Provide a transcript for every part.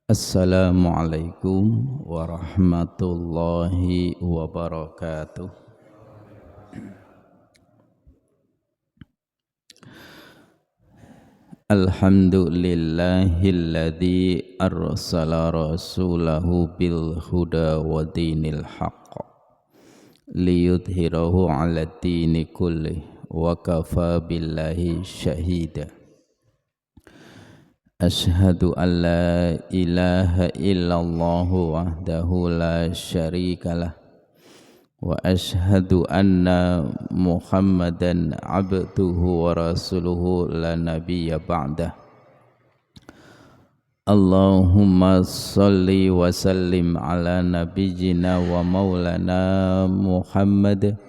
Assalamualaikum warahmatullahi wabarakatuh. Alhamdulillahilladzi arsala rasulahu bil huda wa dinil haqq liyudhhirahu 'ala dini kullih wa kafa billahi syahida. Ashhadu an la ilaha illallah wahdahu la syarikalah wa ashhadu anna Muhammadan abduhu wa rasuluhu la nabiyya ba'dah. Allahumma salli wa sallim ala nabiyyina wa maulana Muhammad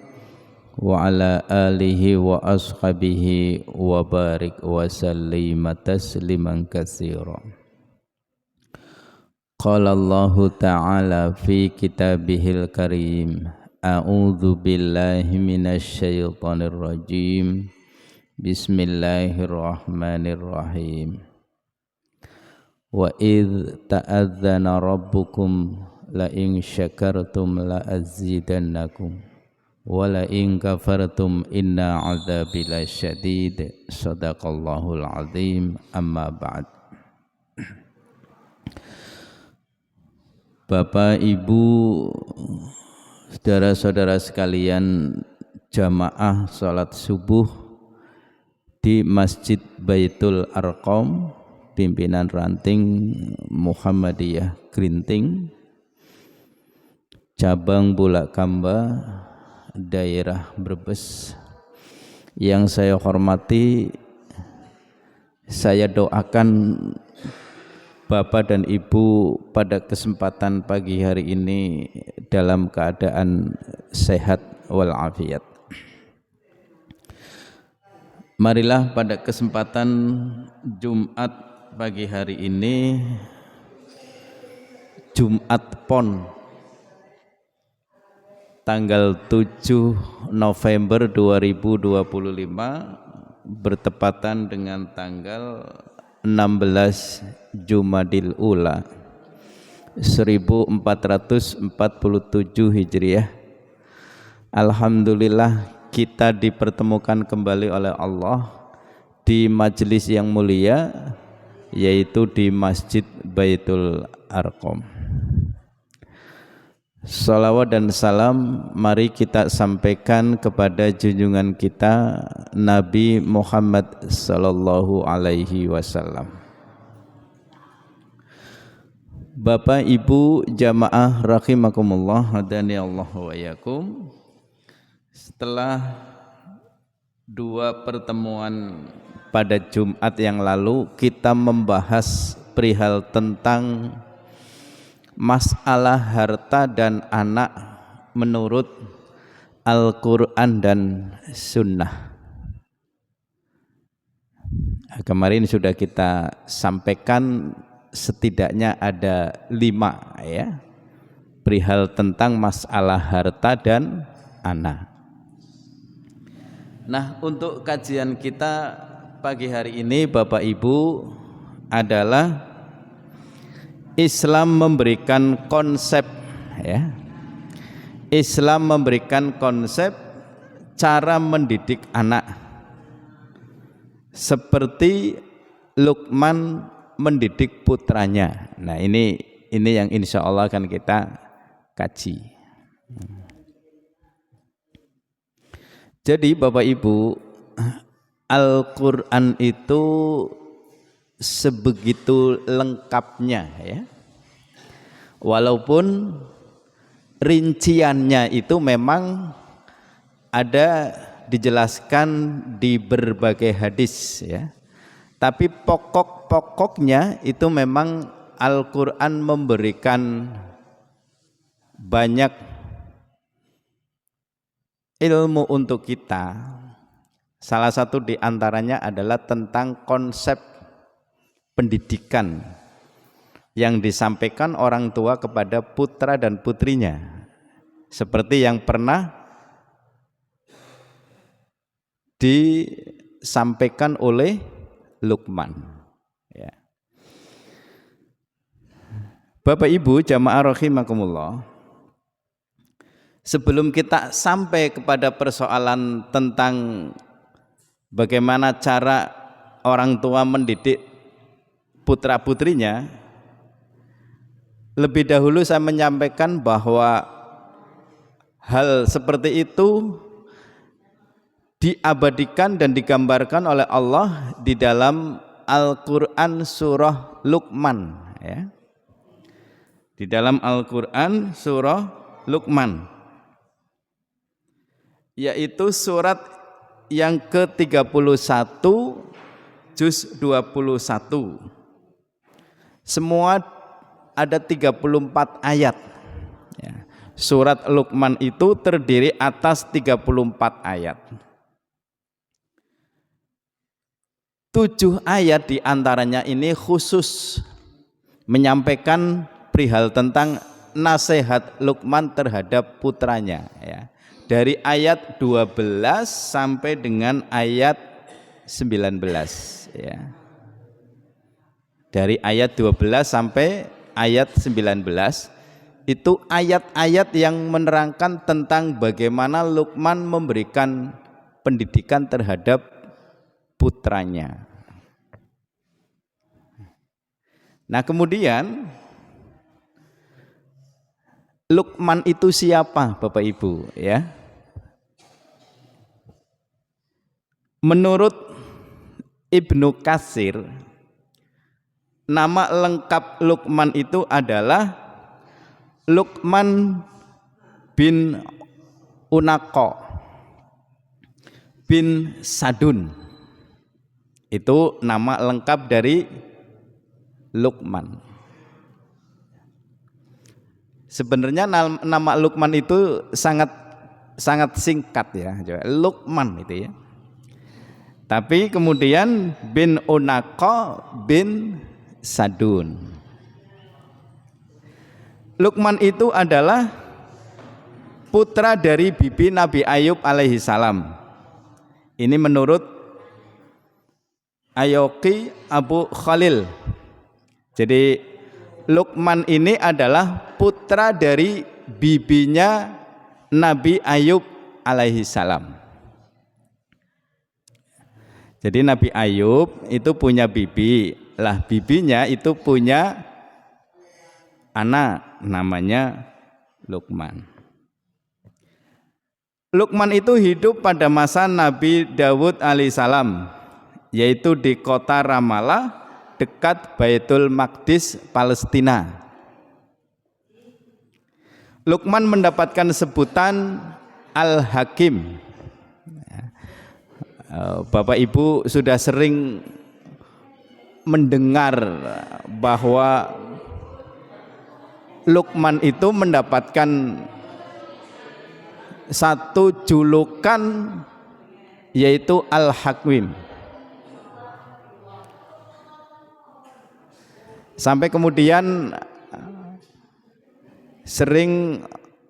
wa ala alihi wa ashabihi wa barik wa sallima tasliman katsira. Qala Allahu ta'ala fi kitabihil karim, a'udzu billahi minasy syaithanir rajim. Bismillahirrahmanirrahim. Wa idz ta'adzana rabbukum la in syakartum la azidannakum wala in kafartum inna adzabi lasyadid. Shadaqallahul azim. Amma ba'd. Bapak, Ibu, saudara-saudara sekalian, jamaah salat subuh di Masjid Baitul Arqam, pimpinan ranting Muhammadiyah Grinting, cabang Bulakamba, daerah Brebes, yang saya hormati, saya doakan Bapak dan Ibu pada kesempatan pagi hari ini dalam keadaan sehat walafiat. Marilah pada kesempatan Jumat pagi hari ini, Jumat Pon, tanggal 7 November 2025 bertepatan dengan tanggal 16 Jumadil Ula 1447 Hijriah. Alhamdulillah kita dipertemukan kembali oleh Allah di majelis yang mulia, yaitu di Masjid Baitul Arqam. Salawat dan salam mari kita sampaikan kepada junjungan kita Nabi Muhammad sallallahu alaihi wasallam. Bapak, Ibu, jamaah rahimakumullah, hadani Allah wa iyyakum. Setelah dua pertemuan pada Jumat yang lalu kita membahas perihal tentang masalah harta dan anak menurut Al-Quran dan Sunnah. Kemarin sudah kita sampaikan setidaknya ada 5 ya, perihal tentang masalah harta dan anak. Nah, untuk kajian kita pagi hari ini Bapak Ibu adalah Islam memberikan konsep ya. Islam memberikan konsep cara mendidik anak seperti Luqman mendidik putranya. Nah, ini yang insya Allah akan kita kaji. Jadi Bapak Ibu, Al-Quran itu sebegitu lengkapnya ya, walaupun rinciannya itu memang ada dijelaskan di berbagai hadis ya, tapi pokok-pokoknya itu memang Al-Quran memberikan banyak ilmu untuk kita. Salah satu di antaranya adalah tentang konsep pendidikan yang disampaikan orang tua kepada putra dan putrinya, seperti yang pernah disampaikan oleh Luqman ya. Bapak Ibu jamaah rahimakumullah, sebelum kita sampai kepada persoalan tentang bagaimana cara orang tua mendidik putra-putrinya, lebih dahulu saya menyampaikan bahwa hal seperti itu diabadikan dan digambarkan oleh Allah di dalam Al-Quran surah Luqman, ya. Di dalam Al-Quran surah Luqman, yaitu surat yang ke-31 juz 21. Semua ada 34 ayat, ya. Surat Luqman itu terdiri atas 34 ayat. 7 ayat diantaranya ini khusus menyampaikan perihal tentang nasihat Luqman terhadap putranya, ya. Dari ayat 12 sampai dengan ayat 19, ya. Dari ayat 12 sampai ayat 19 itu ayat-ayat yang menerangkan tentang bagaimana Luqman memberikan pendidikan terhadap putranya. Nah, kemudian Luqman itu siapa, Bapak Ibu, ya? Menurut Ibnu Katsir, nama lengkap Luqman itu adalah Luqman bin Unaqo bin Sadun. Itu nama lengkap dari Luqman. Sebenarnya nama Luqman itu sangat singkat, ya, Luqman itu, ya. Tapi kemudian bin Unaqo bin Sadun. Luqman itu adalah putra dari bibi Nabi Ayub alaihi salam. Ini menurut Ayoqi Abu Khalil. Jadi Luqman ini adalah putra dari bibinya Nabi Ayub alaihi salam. Jadi Nabi Ayub itu punya bibi, lah bibinya itu punya anak namanya Luqman. Luqman itu hidup pada masa Nabi Dawud alaihissalam, yaitu di kota Ramallah dekat Baitul Maqdis, Palestina. Luqman mendapatkan sebutan Al-Hakim. Bapak Ibu sudah sering mendengar bahwa Luqman itu mendapatkan satu julukan, yaitu Al-Hakim. Sampai kemudian sering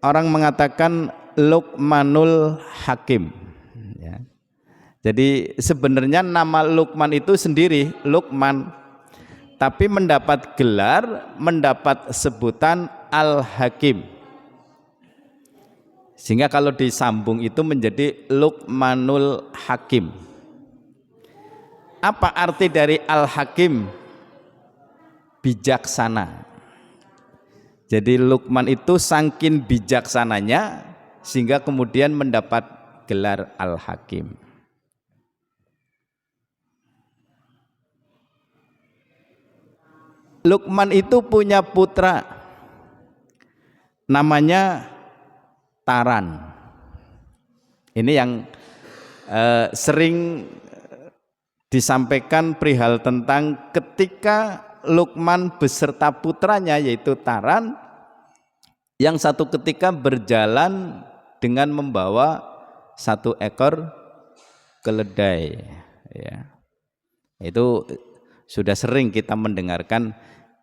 orang mengatakan Luqmanul Hakim, ya. Jadi sebenarnya nama Luqman itu sendiri Luqman, tapi mendapat gelar, mendapat sebutan Al-Hakim, sehingga kalau disambung itu menjadi Luqmanul Hakim. Apa arti dari Al-Hakim? Bijaksana. Jadi Luqman itu saking bijaksananya sehingga kemudian mendapat gelar Al-Hakim. Luqman itu punya putra namanya Taran. Ini yang sering disampaikan perihal tentang ketika Luqman beserta putranya yaitu Taran yang satu ketika berjalan dengan membawa satu ekor keledai, ya. Itu sudah sering kita mendengarkan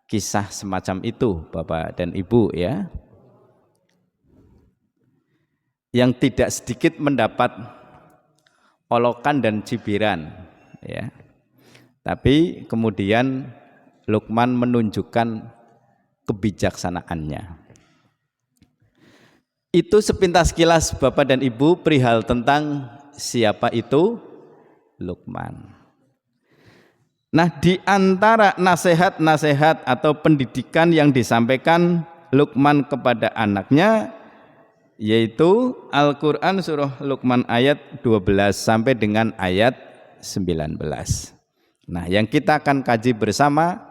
kisah semacam itu, Bapak dan Ibu, ya. Yang tidak sedikit mendapat olokan dan cibiran, ya. Tapi kemudian Luqman menunjukkan kebijaksanaannya. Itu sepintas kilas Bapak dan Ibu perihal tentang siapa itu Luqman. Nah, di antara nasihat-nasihat atau pendidikan yang disampaikan Luqman kepada anaknya yaitu Al-Quran surah Luqman ayat 12 sampai dengan ayat 19. Nah, yang kita akan kaji bersama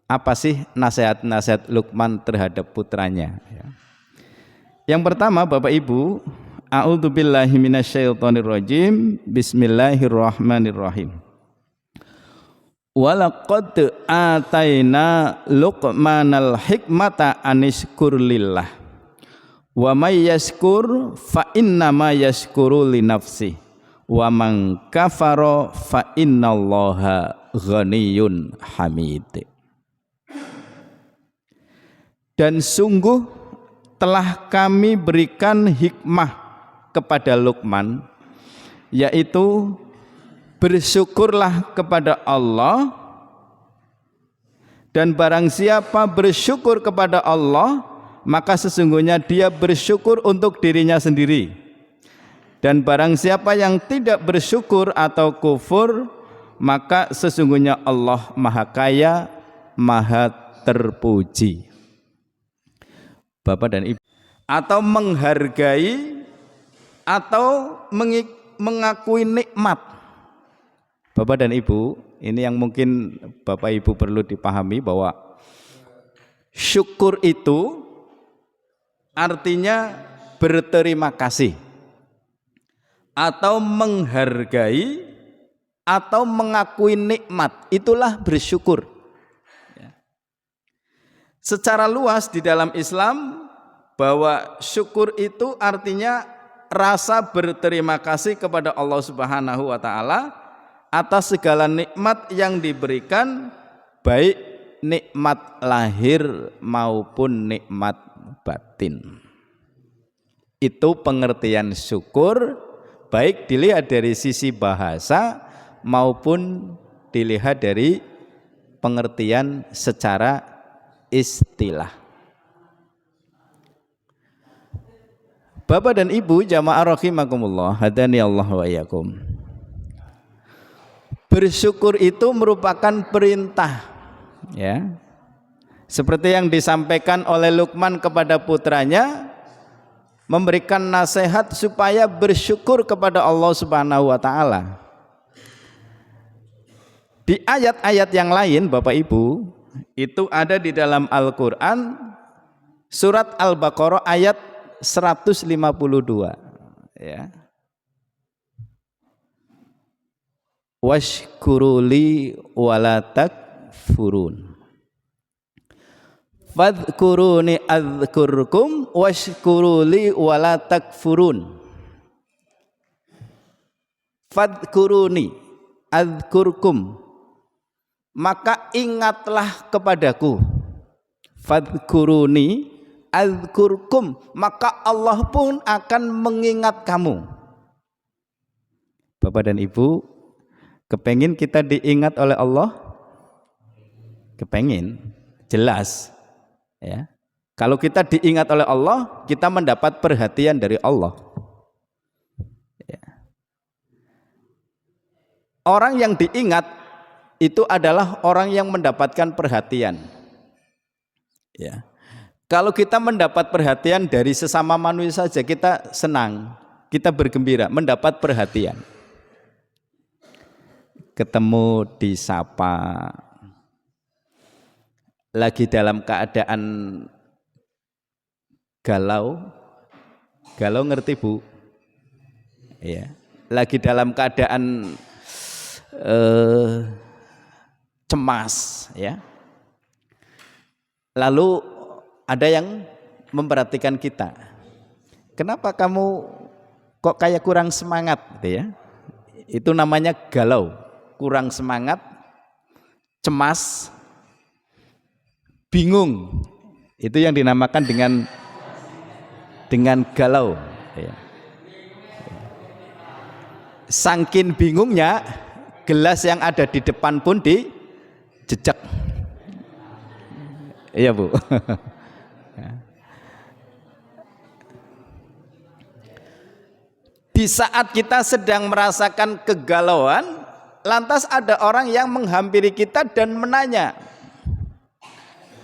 apa sih nasihat-nasihat Luqman terhadap putranya. Yang pertama Bapak Ibu, a'udzubillahi minasyaitonirrajim, bismillahirrahmanirrahim. Walaqad ataina Luqmanal hikmata anishkur lillah wa may yashkur fa innama yashkuru li nafsi wa man kafara fa innallaha ghaniyyun hamid. Dan sungguh telah kami berikan hikmah kepada Luqman, yaitu bersyukurlah kepada Allah, dan barang siapa bersyukur kepada Allah maka sesungguhnya dia bersyukur untuk dirinya sendiri, dan barang siapa yang tidak bersyukur atau kufur maka sesungguhnya Allah maha kaya, maha terpuji. Bapak dan Ibu, atau menghargai atau mengakui nikmat. Bapak dan Ibu, ini yang mungkin Bapak Ibu perlu dipahami bahwa syukur itu artinya berterima kasih atau menghargai atau mengakui nikmat, itulah bersyukur. Secara luas di dalam Islam bahwa syukur itu artinya rasa berterima kasih kepada Allah Subhanahu wa taala atas segala nikmat yang diberikan, baik nikmat lahir maupun nikmat batin. Itu pengertian syukur, baik dilihat dari sisi bahasa maupun dilihat dari pengertian secara istilah. Bapak dan Ibu jamaah rahimakumullah, hadani Allah wa iyyakum. Bersyukur itu merupakan perintah, ya. Seperti yang disampaikan oleh Luqman kepada putranya, memberikan nasihat supaya bersyukur kepada Allah Subhanahu wa taala. Di ayat-ayat yang lain Bapak Ibu, itu ada di dalam Al-Quran surat Al-Baqarah ayat 152, ya. Washkuruli wala takfurun, fadhkuruni adzkurkum washkuruli wala takfurun. Fadhkuruni adzkurkum, maka ingatlah kepadaku. Fadhkuruni adzkurkum, maka Allah pun akan mengingat kamu. Bapak dan Ibu, kepengin kita diingat oleh Allah? Kepengin, jelas, ya. Kalau kita diingat oleh Allah, kita mendapat perhatian dari Allah, ya. Orang yang diingat itu adalah orang yang mendapatkan perhatian, ya. Kalau kita mendapat perhatian dari sesama manusia saja, kita senang, kita bergembira, mendapat perhatian. Ketemu disapa, lagi dalam keadaan galau ngerti Bu? Ya, lagi dalam keadaan cemas, ya. Lalu ada yang memperhatikan kita. Kenapa kamu kok kayak kurang semangat, gitu ya? Itu namanya galau, kurang semangat, cemas, bingung. Itu yang dinamakan dengan galau, ya. Saking bingungnya, gelas yang ada di depan pun dijejak, Iya Bu. Di saat kita sedang merasakan kegalauan, lantas ada orang yang menghampiri kita dan menanya,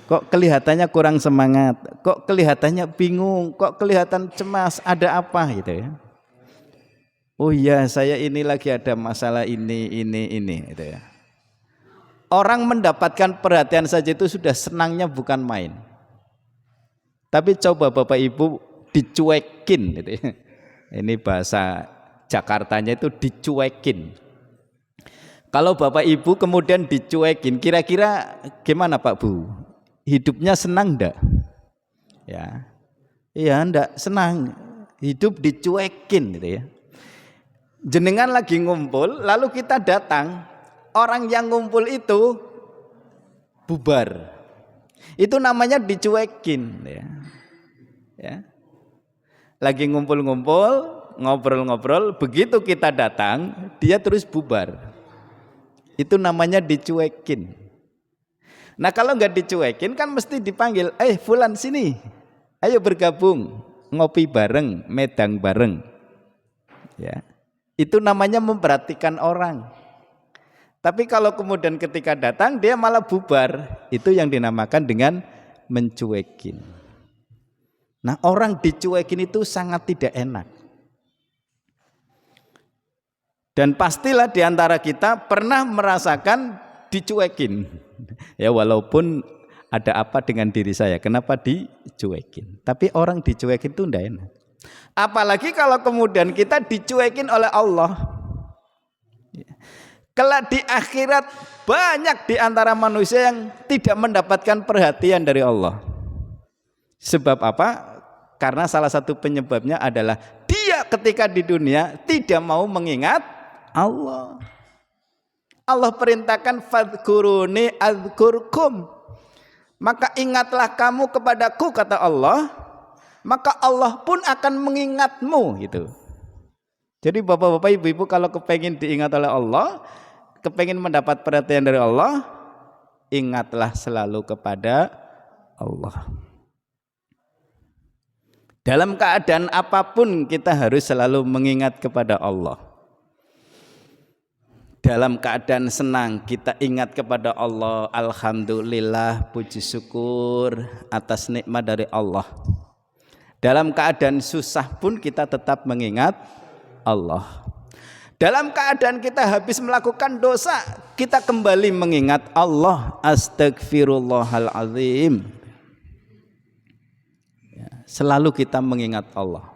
kok kelihatannya kurang semangat, kok kelihatannya bingung, kok kelihatan cemas, ada apa gitu ya. Oh iya, saya ini lagi ada masalah ini gitu ya. Orang mendapatkan perhatian saja itu sudah senangnya bukan main. Tapi coba Bapak Ibu dicuekin gitu ya. Ini bahasa Jakartanya itu dicuekin. Kalau Bapak Ibu kemudian dicuekin, kira-kira gimana Pak Bu? Hidupnya senang enggak? Ya. Iya, enggak senang. Hidup dicuekin gitu ya. Jenengan lagi ngumpul, lalu kita datang, orang yang ngumpul itu bubar. Itu namanya dicuekin ya. Ya. Lagi ngumpul-ngumpul, ngobrol-ngobrol, begitu kita datang, dia terus bubar. Itu namanya dicuekin. Nah kalau nggak dicuekin kan mesti dipanggil, fulan sini, ayo bergabung, ngopi bareng, medang bareng. Ya, itu namanya memperhatikan orang. Tapi kalau kemudian ketika datang dia malah bubar, itu yang dinamakan dengan mencuekin. Nah orang dicuekin itu sangat tidak enak. Dan pastilah diantara kita pernah merasakan dicuekin. Ya walaupun ada apa dengan diri saya, kenapa dicuekin? Tapi orang dicuekin itu tidak enak. Apalagi kalau kemudian kita dicuekin oleh Allah. Kelak di akhirat banyak di antara manusia yang tidak mendapatkan perhatian dari Allah. Sebab apa? Karena salah satu penyebabnya adalah dia ketika di dunia tidak mau mengingat Allah. Allah perintahkan fadhkuruni adzkurkum. Maka ingatlah kamu kepadaku kata Allah, maka Allah pun akan mengingatmu gitu. Jadi bapak-bapak ibu-ibu kalau kepengin diingat oleh Allah, kepengin mendapat perhatian dari Allah, ingatlah selalu kepada Allah. Dalam keadaan apapun kita harus selalu mengingat kepada Allah. Dalam keadaan senang kita ingat kepada Allah, alhamdulillah, puji syukur atas nikmat dari Allah. Dalam keadaan susah pun kita tetap mengingat Allah. Dalam keadaan kita habis melakukan dosa, kita kembali mengingat Allah, astagfirullahalazim. Selalu kita mengingat Allah.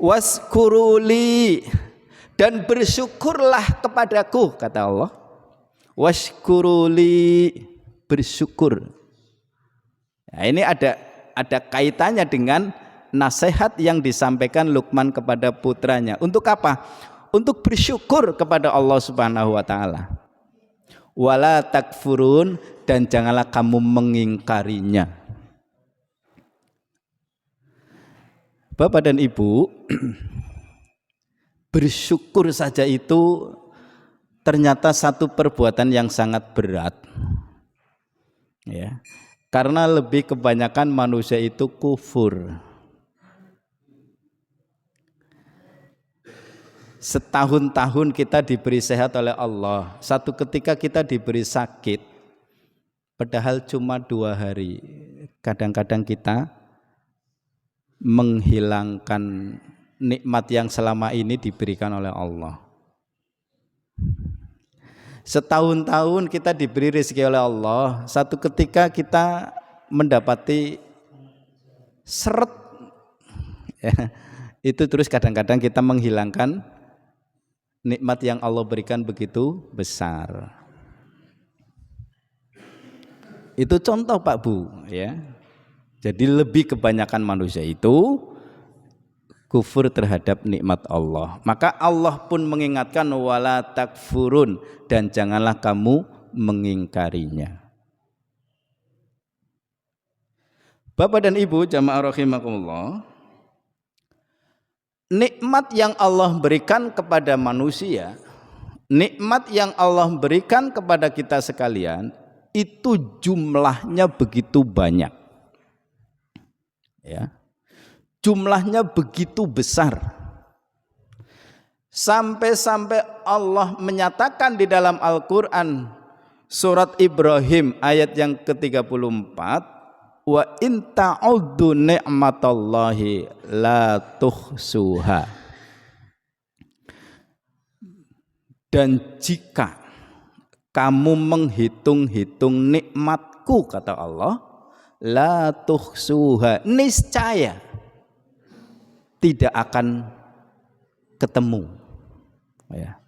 Waskuruli, dan bersyukurlah kepadaku kata Allah. Waskuruli, bersyukur. Nah, ini ada kaitannya dengan nasihat yang disampaikan Luqman kepada putranya. Untuk apa? Untuk bersyukur kepada Allah Subhanahu wa taala. Wala takfurun, dan janganlah kamu mengingkarinya. Bapak dan Ibu, bersyukur saja itu ternyata satu perbuatan yang sangat berat. Ya. Karena lebih kebanyakan manusia itu kufur. Setahun-tahun kita diberi sehat oleh Allah, satu ketika kita diberi sakit, padahal cuma 2 hari. Kadang-kadang kita menghilangkan nikmat yang selama ini diberikan oleh Allah. Setahun-tahun kita diberi rezeki oleh Allah, satu ketika kita mendapati seret ya, itu terus kadang-kadang kita menghilangkan nikmat yang Allah berikan begitu besar. Itu contoh Pak Bu ya. Jadi lebih kebanyakan manusia itu kufur terhadap nikmat Allah. Maka Allah pun mengingatkan wala takfurun, dan janganlah kamu mengingkarinya. Bapak dan Ibu jamaah rahimakumullah, nikmat yang Allah berikan kepada manusia, nikmat yang Allah berikan kepada kita sekalian, itu jumlahnya begitu banyak. Ya. Jumlahnya begitu besar. Sampai-sampai Allah menyatakan di dalam Al-Qur'an surat Ibrahim ayat yang ke-34, wa in ta'uddu ni'matallahi la tuhsuha. Dan jika kamu menghitung-hitung nikmatku, kata Allah, la tuhsuha, niscaya tidak akan ketemu, ya.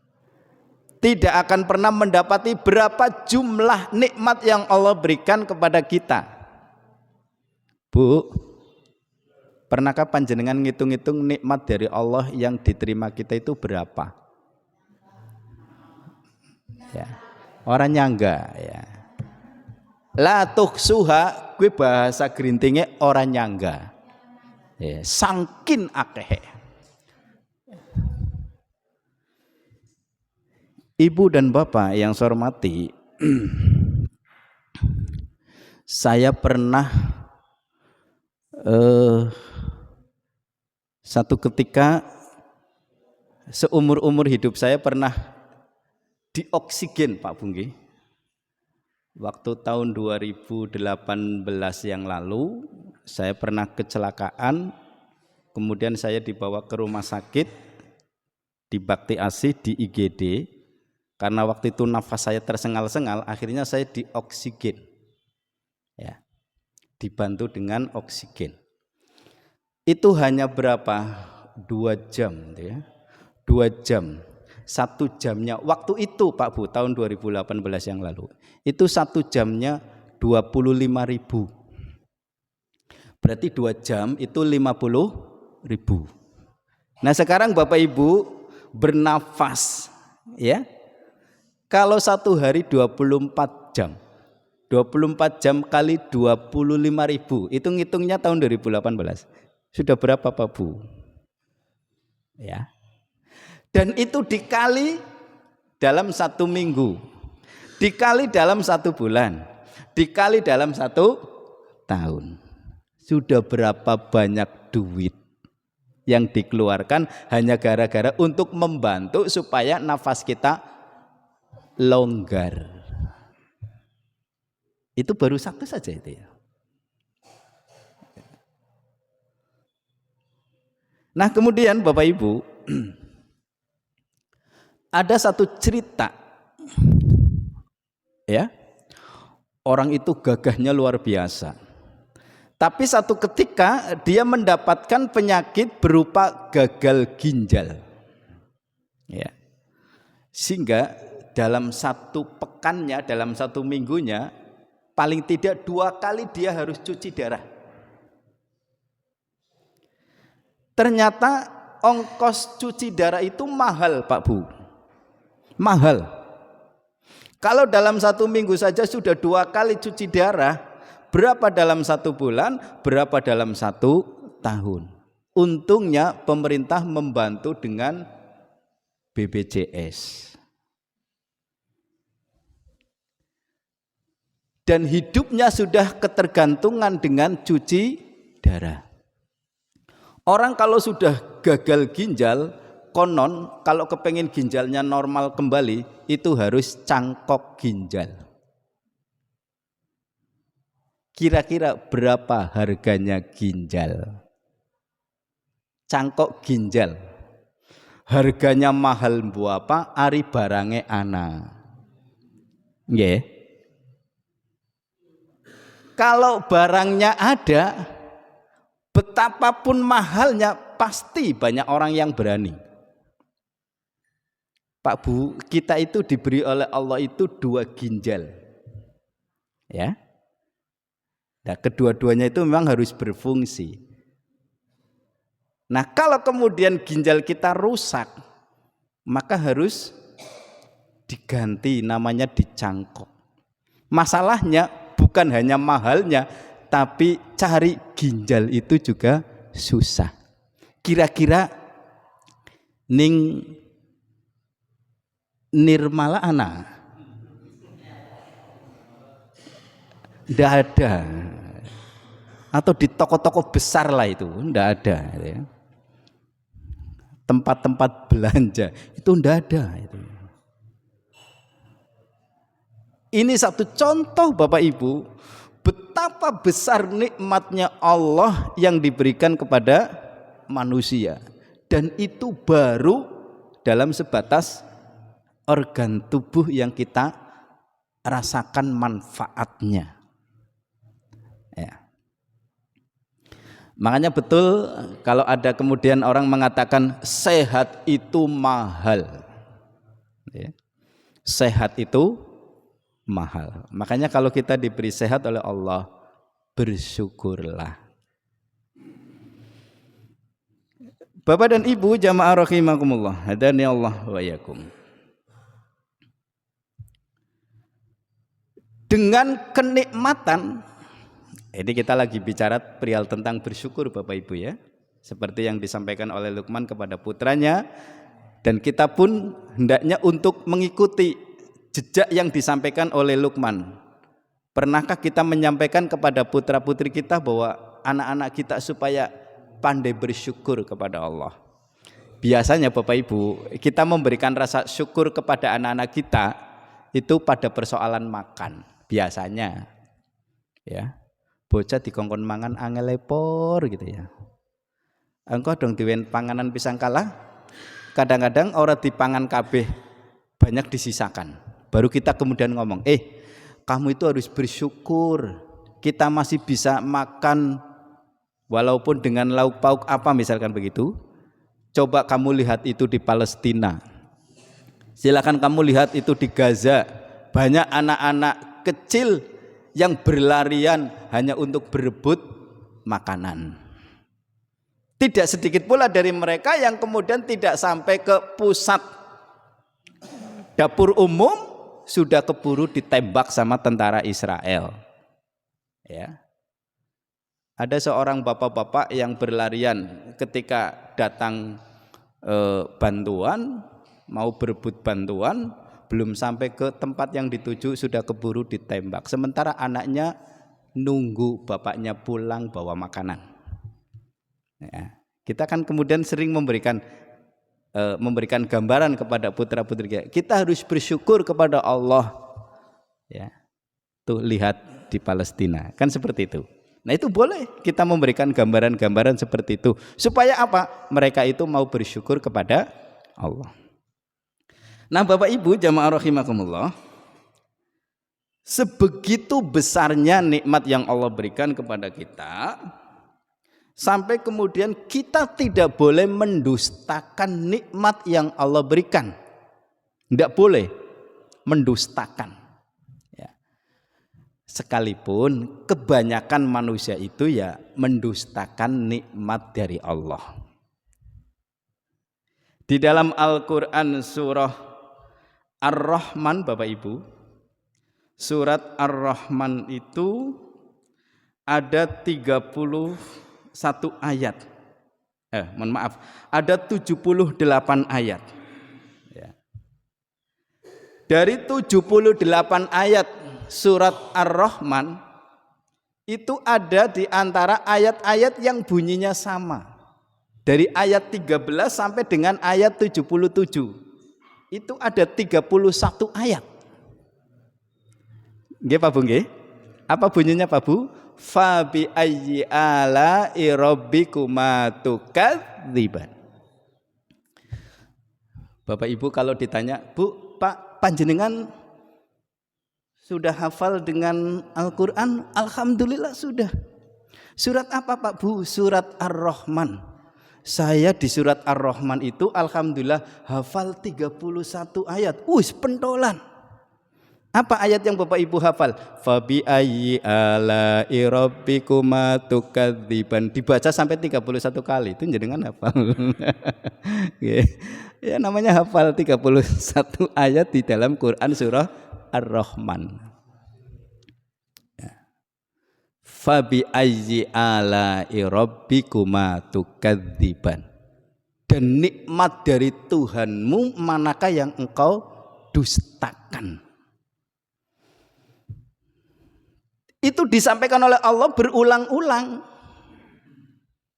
Tidak akan pernah mendapati berapa jumlah nikmat yang Allah berikan kepada kita. Bu, pernahkah panjenengan ngitung-ngitung nikmat dari Allah yang diterima kita itu berapa? Ya. Orang nyangga, ya. La tuhsuha, gue bahasa gerintingnya orang nyangga. Ya, sangkin akeh. Ibu dan bapak yang saya hormati, saya pernah satu ketika seumur-umur hidup saya pernah dioksigen, Pak Bungki. Waktu tahun 2018 yang lalu saya pernah kecelakaan, kemudian saya dibawa ke rumah sakit di Bakti Asih di IGD. Karena waktu itu nafas saya tersengal-sengal, akhirnya saya dioksigen, ya, dibantu dengan oksigen. Itu hanya berapa? 2 jam, ya, 2 jam. 1 jamnya waktu itu Pak Bu, tahun 2018 yang lalu, itu 1 jamnya 25.000. Berarti 2 jam itu 50.000. Nah sekarang Bapak Ibu bernafas, ya. Kalau 1 hari 24 jam, 24 jam kali 25.000, itu ngitungnya tahun 2018. Sudah berapa Pak Bu? Ya. Dan itu dikali dalam 1 minggu, dikali dalam 1 bulan, dikali dalam 1 tahun. Sudah berapa banyak duit yang dikeluarkan hanya gara-gara untuk membantu supaya nafas kita longgar. Itu baru 1 saja itu, ya. Nah kemudian Bapak Ibu, ada satu cerita, ya, orang itu gagahnya luar biasa, tapi satu ketika dia mendapatkan penyakit berupa gagal ginjal, ya, sehingga dalam 1 pekannya, dalam 1 minggunya, paling tidak 2 kali dia harus cuci darah. Ternyata ongkos cuci darah itu mahal Pak Bu, mahal. Kalau dalam 1 minggu saja sudah 2 kali cuci darah, berapa dalam 1 bulan, berapa dalam 1 tahun. Untungnya pemerintah membantu dengan BPJS. Dan hidupnya sudah ketergantungan dengan cuci darah. Orang kalau sudah gagal ginjal, konon kalau kepengen ginjalnya normal kembali, itu harus cangkok ginjal. Kira-kira berapa harganya ginjal? Cangkok ginjal. Harganya mahal mbu apa? Ari barange ana. Nggih. Kalau barangnya ada, betapapun mahalnya pasti banyak orang yang berani. Pak Bu, kita itu diberi oleh Allah itu 2 ginjal, ya. Nah, kedua-duanya itu memang harus berfungsi. Nah, kalau kemudian ginjal kita rusak, maka harus diganti, namanya dicangkok. Masalahnya bukan hanya mahalnya, tapi cari ginjal itu juga susah. Kira-kira ning Nirmala ana Tidak ada. Atau di toko-toko besar lah itu, tidak ada. Ya. Tempat-tempat belanja itu tidak ada. Itu. Ini satu contoh Bapak Ibu, betapa besar nikmatnya Allah yang diberikan kepada manusia. Dan itu baru dalam sebatas organ tubuh yang kita rasakan manfaatnya. Ya. Makanya betul kalau ada kemudian orang mengatakan sehat itu mahal. Ya. Sehat itu mahal. Makanya kalau kita diberi sehat oleh Allah, bersyukurlah. Bapak dan Ibu jamaah rahimakumullah, hadani Allah wa yakum. Dengan kenikmatan, ini kita lagi bicara perihal tentang bersyukur Bapak Ibu ya. Seperti yang disampaikan oleh Luqman kepada putranya, dan kita pun hendaknya untuk mengikuti jejak yang disampaikan oleh Luqman. Pernahkah kita menyampaikan kepada putra-putri kita bahwa anak-anak kita supaya pandai bersyukur kepada Allah? Biasanya Bapak Ibu, kita memberikan rasa syukur kepada anak-anak kita itu pada persoalan makan. Biasanya ya. Bocah dikongkon mangan angel lepor gitu ya. Engkau dong diwen panganan pisang kalah. Kadang-kadang orang dipangan kabeh banyak disisakan. Baru kita kemudian ngomong, kamu itu harus bersyukur. Kita masih bisa makan walaupun dengan lauk pauk apa misalkan begitu. Coba kamu lihat itu di Palestina. Silakan kamu lihat itu di Gaza. Banyak anak-anak kecil yang berlarian hanya untuk berebut makanan. Tidak sedikit pula dari mereka yang kemudian tidak sampai ke pusat dapur umum sudah keburu ditembak sama tentara Israel. Ya. Ada seorang bapak-bapak yang berlarian ketika datang bantuan, mau berebut bantuan, belum sampai ke tempat yang dituju sudah keburu ditembak. Sementara anaknya nunggu bapaknya pulang bawa makanan. Ya, kita kan kemudian sering memberikan gambaran kepada putra-putri kita. Kita harus bersyukur kepada Allah. Ya, tuh lihat di Palestina kan seperti itu. Nah itu boleh kita memberikan gambaran-gambaran seperti itu supaya apa? Mereka itu mau bersyukur kepada Allah. Nah Bapak Ibu jamaah rahimakumullah, sebegitu besarnya nikmat yang Allah berikan kepada kita, sampai kemudian kita tidak boleh mendustakan nikmat yang Allah berikan. Tidak boleh mendustakan. Ya. Sekalipun kebanyakan manusia itu ya mendustakan nikmat dari Allah. Di dalam Al-Quran surah Ar-Rahman Bapak Ibu, surat Ar-Rahman itu ada 31 ayat. Mohon maaf, ada 78 ayat. Ya. Dari 78 ayat surat Ar-Rahman itu ada di antara ayat-ayat yang bunyinya sama. Dari ayat 13 sampai dengan ayat 77. Itu ada 31 ayat. Nggih Pak Bu nggih? Apa bunyinya Pak Bu? Fa bi ayyi ala'i rabbikuma tukadziban. Bapak Ibu kalau ditanya, Bu, Pak, panjenengan sudah hafal dengan Al-Qur'an? Alhamdulillah sudah. Surat apa Pak Bu? Surat Ar-Rahman. Saya di surat Ar-Rahman itu alhamdulillah hafal 31 ayat. Pentolan. Apa ayat yang Bapak Ibu hafal? Fa bi ayyi ala'i rabbikuma tukadziban. Dibaca sampai 31 kali. Itu jenengan hafal. Ya namanya hafal 31 ayat di dalam Quran surah Ar-Rahman. Fabi ayyi ala'i rabbikuma tukadziban. Dan nikmat dari Tuhanmu manakah yang engkau dustakan? itu disampaikan oleh Allah berulang-ulang.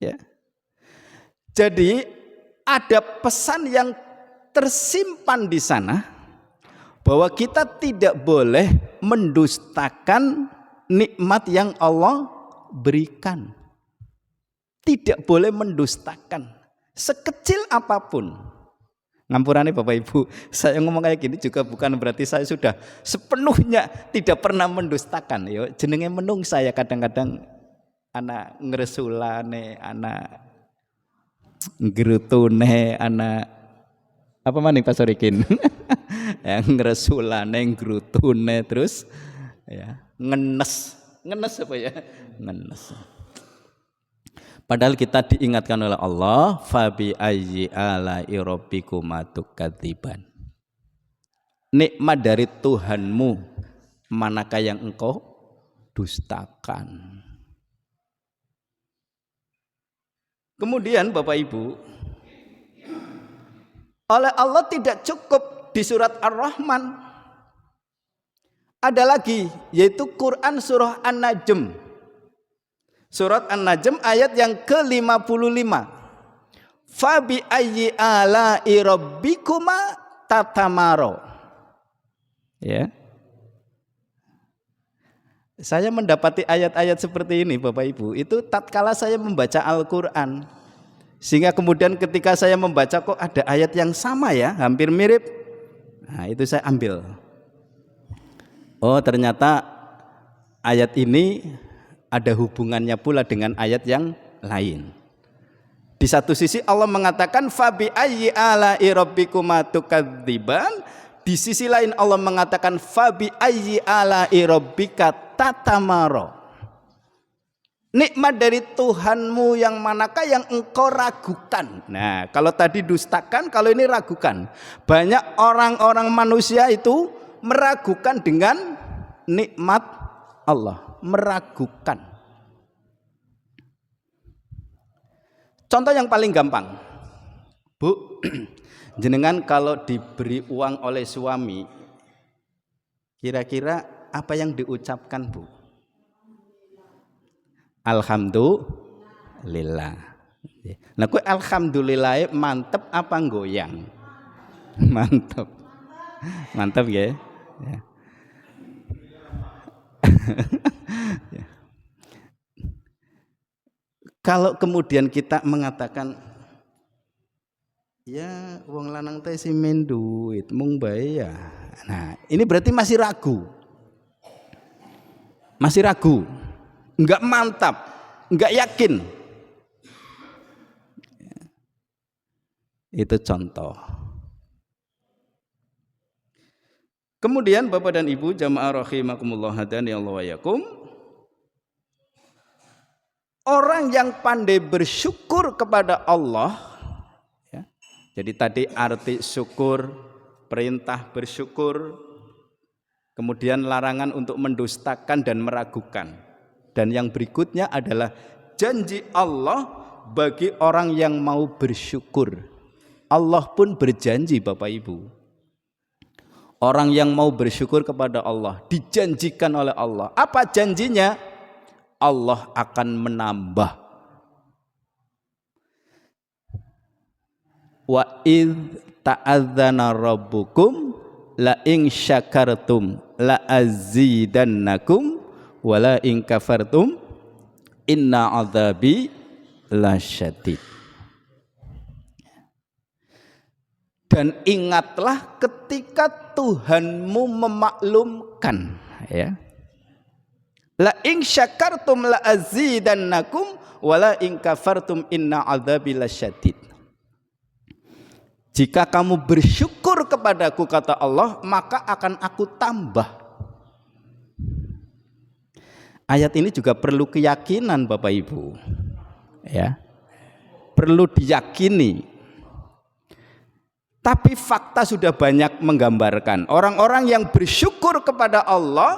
Ya. Jadi ada pesan yang tersimpan di sana bahwa kita tidak boleh mendustakan nikmat yang Allah berikan. Tidak boleh mendustakan sekecil apapun. Ngampurane Bapak Ibu, saya ngomong kayak gini juga bukan berarti saya sudah sepenuhnya tidak pernah mendustakan. Yo, jenenge menung saya kadang-kadang anak ngresulane, anak ngerutune, anak apa maning Pak Sorikin? Yang ngresulane, ngerutune terus ya, ngenes apa ya? Ngenes. Padahal kita diingatkan oleh Allah, fabi ayyi ala'i rabbikuma tukadziban. Nikmat dari Tuhanmu manakah yang engkau dustakan? Kemudian Bapak Ibu, oleh Allah tidak cukup di surat Ar-Rahman. Ada lagi, yaitu Quran surah An-Najm. Surat An-Najm ayat yang ke-55. Fabi ayyi ala'i rabbikuma tatamaro. Ya. Saya mendapati ayat-ayat seperti ini Bapak Ibu, itu tatkala saya membaca Al-Qur'an. Sehingga kemudian ketika saya membaca kok ada ayat yang sama ya, hampir mirip. Nah, itu saya ambil. Oh, ternyata ayat ini ada hubungannya pula dengan ayat yang lain. Di satu sisi Allah mengatakan fabi ayyi ala'i rabbikuma tukadziban, di sisi lain Allah mengatakan fabi ayyi ala'i rabbika tatamaro. Nikmat dari Tuhanmu yang manakah yang engkau ragukan? Nah, kalau tadi dustakan, kalau ini ragukan. Banyak orang-orang manusia itu meragukan dengan nikmat Allah, meragukan. Contoh yang paling gampang, Bu, jenengan kalau diberi uang oleh suami, kira-kira apa yang diucapkan, Bu? Alhamdulillah. Nah, kue alhamdulillah mantep apa goyang? Mantep, mantep ya. Ya. Kalau kemudian kita mengatakan ya wong lanang teh si men duit mung bae ya. Nah, ini berarti masih ragu. Masih ragu. Enggak mantap, enggak yakin. Itu contoh. Kemudian Bapak dan Ibu jamaah rahimakumullah hadani Allah wa yakum, orang yang pandai bersyukur kepada Allah ya. Jadi tadi arti syukur, perintah bersyukur, kemudian larangan untuk mendustakan dan meragukan. Dan yang berikutnya adalah janji Allah bagi orang yang mau bersyukur. Allah pun berjanji Bapak Ibu. Orang yang mau bersyukur kepada Allah dijanjikan oleh Allah. Apa janjinya? Allah akan menambah. Wa idz ta'adzana rabbukum la in syakartum la azidannakum wa la in kafartum inna adzabi lasyadid. Dan ingatlah ketika Tuhanmu memaklumkan ya. La in syakartum la azidannakum wa la in kafartum inna adzabi lasyadid. Jika kamu bersyukur kepadaku kata Allah, maka akan aku tambah. Ayat ini juga perlu keyakinan Bapak Ibu. Ya. Perlu diyakini. Tapi fakta sudah banyak menggambarkan orang-orang yang bersyukur kepada Allah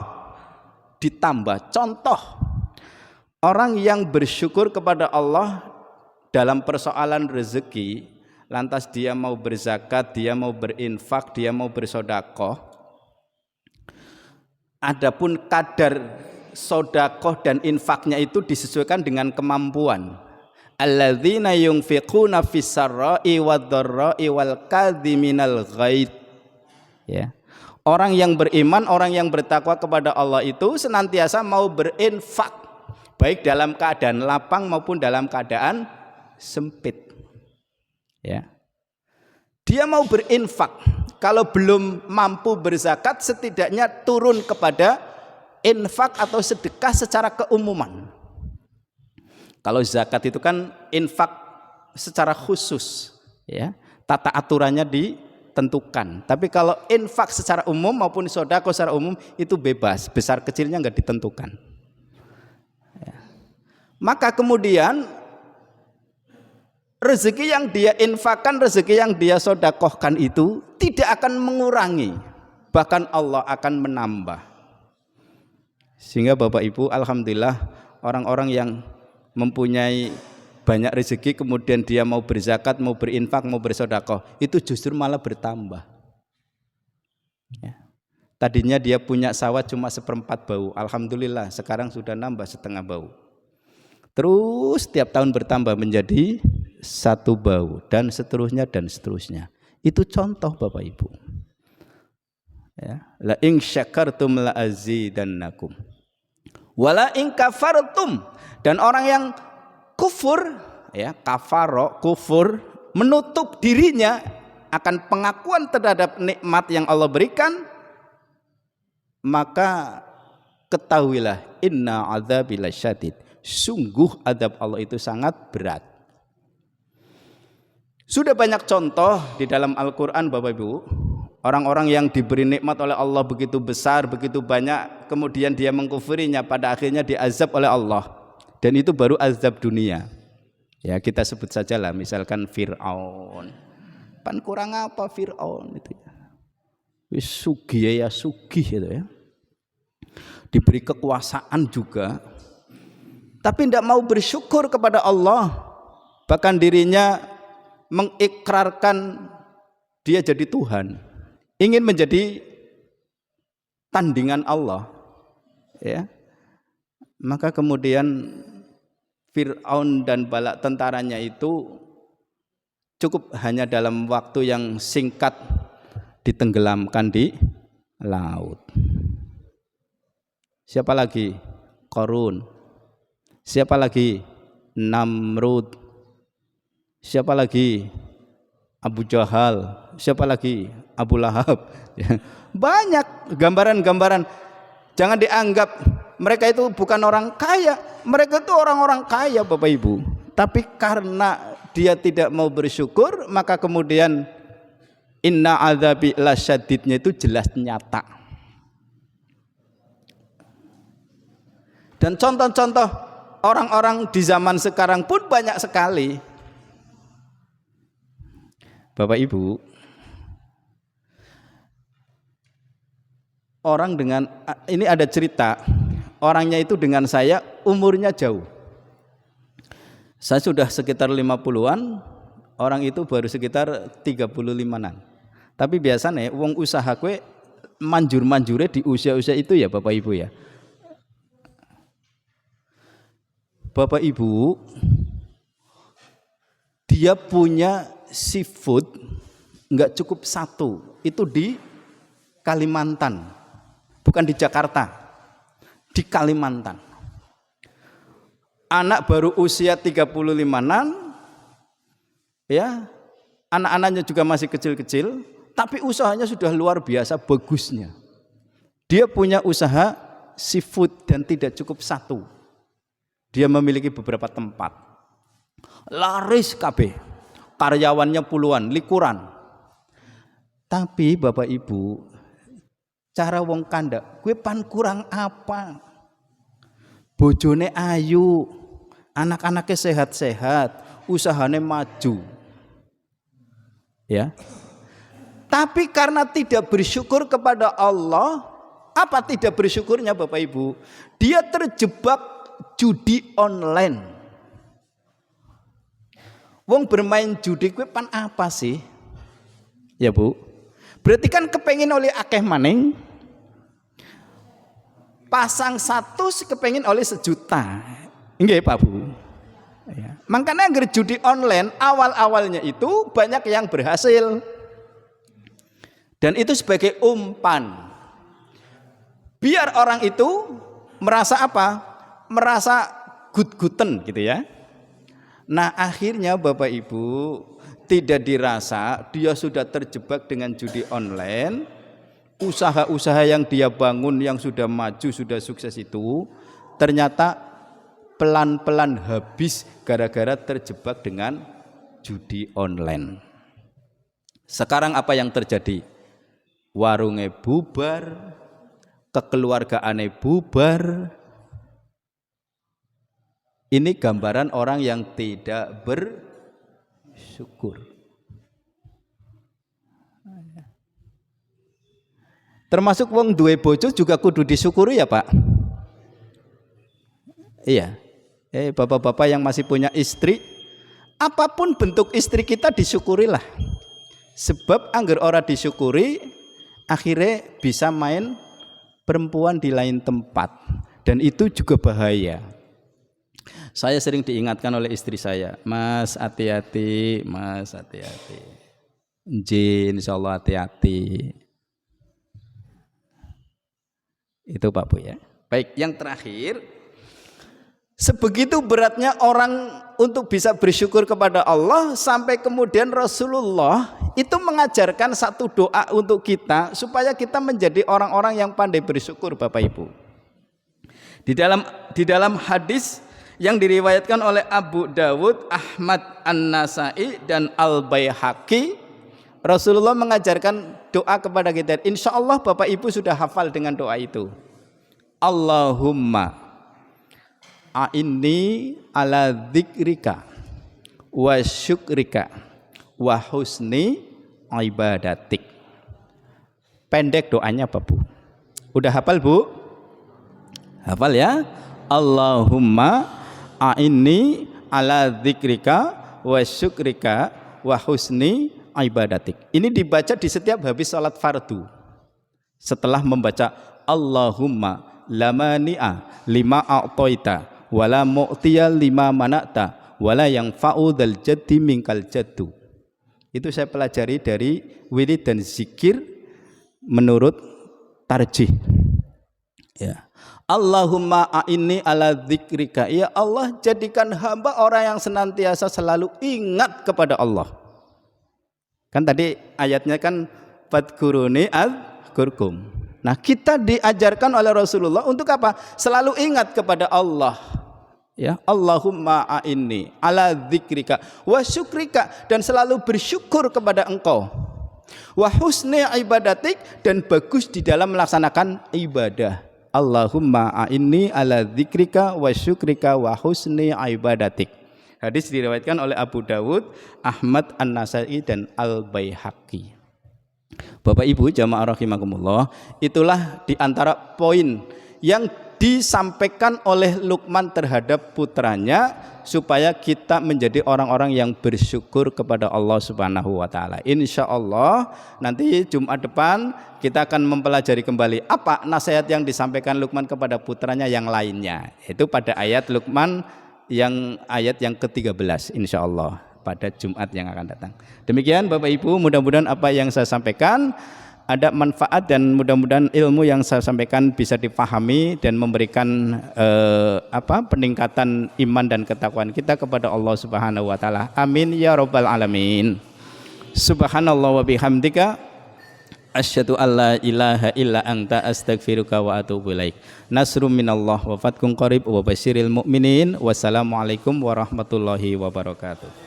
ditambah. Contoh, orang yang bersyukur kepada Allah dalam persoalan rezeki, lantas dia mau berzakat, dia mau berinfak, dia mau bersedekah. Adapun kadar sodakoh dan infaknya itu disesuaikan dengan kemampuan. Alladzina yunfiquna fis-sarra'i wad-dharra'i wal kadhiminal ghaidz. Ya. Orang yang beriman, orang yang bertakwa kepada Allah itu senantiasa mau berinfak, baik dalam keadaan lapang maupun dalam keadaan sempit. Ya. Dia mau berinfak, kalau belum mampu berzakat setidaknya turun kepada infak atau sedekah secara keumuman. Kalau zakat itu kan infak secara khusus, ya, tata aturannya ditentukan. Tapi kalau infak secara umum maupun sedekah secara umum itu bebas, besar kecilnya nggak ditentukan. Ya. Maka kemudian rezeki yang dia infakkan, rezeki yang dia sedekahkan itu tidak akan mengurangi, bahkan Allah akan menambah. Sehingga Bapak Ibu, alhamdulillah orang-orang yang mempunyai banyak rezeki kemudian dia mau berzakat, mau berinfak, mau bersedekah, itu justru malah bertambah. Ya. Tadinya dia punya sawah cuma 1/4 bau, alhamdulillah sekarang sudah nambah 1/2 bau. Terus setiap tahun bertambah menjadi 1 bau dan seterusnya dan seterusnya. Itu contoh Bapak Ibu. Ya, la in syakartum la azidannakum. Wala in kafartum, dan orang yang kufur, ya, kafaro, kufur, menutup dirinya akan pengakuan terhadap nikmat yang Allah berikan, maka ketahuilah inna adzabi lasyadid, sungguh adab Allah itu sangat berat. Sudah banyak contoh di dalam Al-Quran Bapak Ibu, orang-orang yang diberi nikmat oleh Allah begitu besar, begitu banyak, kemudian dia mengkufurinya, pada akhirnya diazab oleh Allah. Dan itu baru azab dunia. Ya, kita sebut saja lah, misalkan Fir'aun. Pan kurang apa Fir'aun itu ya? Wis sugih ya sugih itu ya. Diberi kekuasaan juga, tapi tidak mau bersyukur kepada Allah. Bahkan dirinya mengikrarkan dia jadi Tuhan, ingin menjadi tandingan Allah, ya. Maka kemudian Fir'aun dan bala tentaranya itu cukup hanya dalam waktu yang singkat ditenggelamkan di laut. Siapa lagi? Qarun. Siapa lagi? Namrud. Siapa lagi? Abu Jahal. Siapa lagi? Abu Lahab. Banyak gambaran-gambaran. Jangan dianggap mereka itu bukan orang kaya. Mereka itu orang-orang kaya Bapak Ibu. Tapi karena dia tidak mau bersyukur, maka kemudian inna adzabi lasyadidnya itu jelas nyata. Dan contoh-contoh orang-orang di zaman sekarang pun banyak sekali. Bapak Ibu, orang dengan, ini ada cerita, orangnya itu dengan saya umurnya jauh. Saya sudah sekitar 50-an, orang itu baru sekitar 35-an. Tapi biasanya wong usaha kue manjur-manjure di usia-usia itu ya Bapak Ibu ya. Bapak Ibu, dia punya seafood enggak cukup satu, itu di Kalimantan, bukan di Jakarta, di Kalimantan. Anak baru usia 35-an, ya, anak-anaknya juga masih kecil-kecil, tapi usahanya sudah luar biasa bagusnya. Dia punya usaha seafood dan tidak cukup satu. Dia memiliki beberapa tempat. Laris kabeh. Karyawannya puluhan, likuran. Tapi Bapak Ibu, cara wong kandak, gue pan kurang apa? Bojone ayu, anak-anaknya sehat-sehat, usahanya maju. Ya. Tapi karena tidak bersyukur kepada Allah, apa tidak bersyukurnya Bapak Ibu? Dia terjebak judi online. Wong bermain judi kuwi pan apa sih? Ya Bu. Berarti kan kepengin oleh akeh maning. pasang 100 kepengin oleh 1 juta. Nggih Pak Bu. Ya. Makanya anggar judi online awal-awalnya itu banyak yang berhasil. Dan itu sebagai umpan. Biar orang itu merasa apa? Merasa gut-guten gitu ya. Nah akhirnya Bapak Ibu tidak dirasa dia sudah terjebak dengan judi online. Usaha-usaha yang dia bangun yang sudah maju, sudah sukses itu ternyata pelan-pelan habis gara-gara terjebak dengan judi online. Sekarang apa yang terjadi? Warungnya bubar, kekeluargaannya bubar. Ini gambaran orang yang tidak bersyukur. Termasuk wong duwe bojo juga kudu disyukuri ya Pak. Iya. Bapak-bapak yang masih punya istri, apapun bentuk istri kita disyukurilah. Sebab angger ora disyukuri, akhirnya bisa main perempuan di lain tempat. Dan itu juga bahaya. Saya sering diingatkan oleh istri saya, Mas hati-hati, Mas hati-hati. Insyaallah hati-hati. Itu Pak Bu ya. Baik, yang terakhir, sebegitu beratnya orang untuk bisa bersyukur kepada Allah sampai kemudian Rasulullah itu mengajarkan satu doa untuk kita supaya kita menjadi orang-orang yang pandai bersyukur Bapak Ibu. Di dalam hadis yang diriwayatkan oleh Abu Dawud, Ahmad An-Nasai dan Al-Baihaqi, Rasulullah mengajarkan doa kepada kita. Insya Allah Bapak Ibu sudah hafal dengan doa itu. Allahumma a'inni ala dzikrika wa syukrika wa husni ibadatik. Pendek doanya Pak Bu. Udah hafal Bu? Hafal ya? Allahumma a'inni ala dzikrika wa syukrika wa husni ibadatik. Ini dibaca di setiap habis salat fardu. Setelah membaca Allahumma lamani'a lima a'taita wala mu'tiya lima mana'ta wala yang fa'udhal jaddi minkal jaddu. Itu saya pelajari dari wirid dan zikir menurut tarjih. Ya. Allahumma a'inni ala dzikrika. Ya Allah, jadikan hamba orang yang senantiasa selalu ingat kepada Allah. Kan tadi ayatnya kan fadkuruni adzkurkum. Nah, kita diajarkan oleh Rasulullah untuk apa? Selalu ingat kepada Allah. Ya, Allahumma a'inni ala dzikrika wa syukrika, dan selalu bersyukur kepada Engkau. Wa husni ibadatik, dan bagus di dalam melaksanakan ibadah. Allahumma a'inni ala dzikrika wa syukrika wa husni ibadatik. Hadis diriwayatkan oleh Abu Dawud, Ahmad An-Nasai dan Al-Baihaqi. Bapak Ibu jamaah rahimakumullah, itulah di antara poin yang disampaikan oleh Luqman terhadap putranya supaya kita menjadi orang-orang yang bersyukur kepada Allah Subhanahu wa taala. Insyaallah nanti Jumat depan kita akan mempelajari kembali apa nasihat yang disampaikan Luqman kepada putranya yang lainnya. Itu pada ayat Luqman yang ayat yang ke-13 insyaallah pada Jumat yang akan datang. Demikian Bapak Ibu, mudah-mudahan apa yang saya sampaikan ada manfaat dan mudah-mudahan ilmu yang saya sampaikan bisa dipahami dan memberikan peningkatan iman dan ketakwaan kita kepada Allah Subhanahu wa taala. Amin ya rabbal alamin. Subhanallah wa bihamdika asyhadu alla ilaha illa anta astaghfiruka wa atubu ilaik. Nasrum minallah wa fathun qarib wa basyiril mu'minin. Wassalamualaikum warahmatullahi wabarakatuh.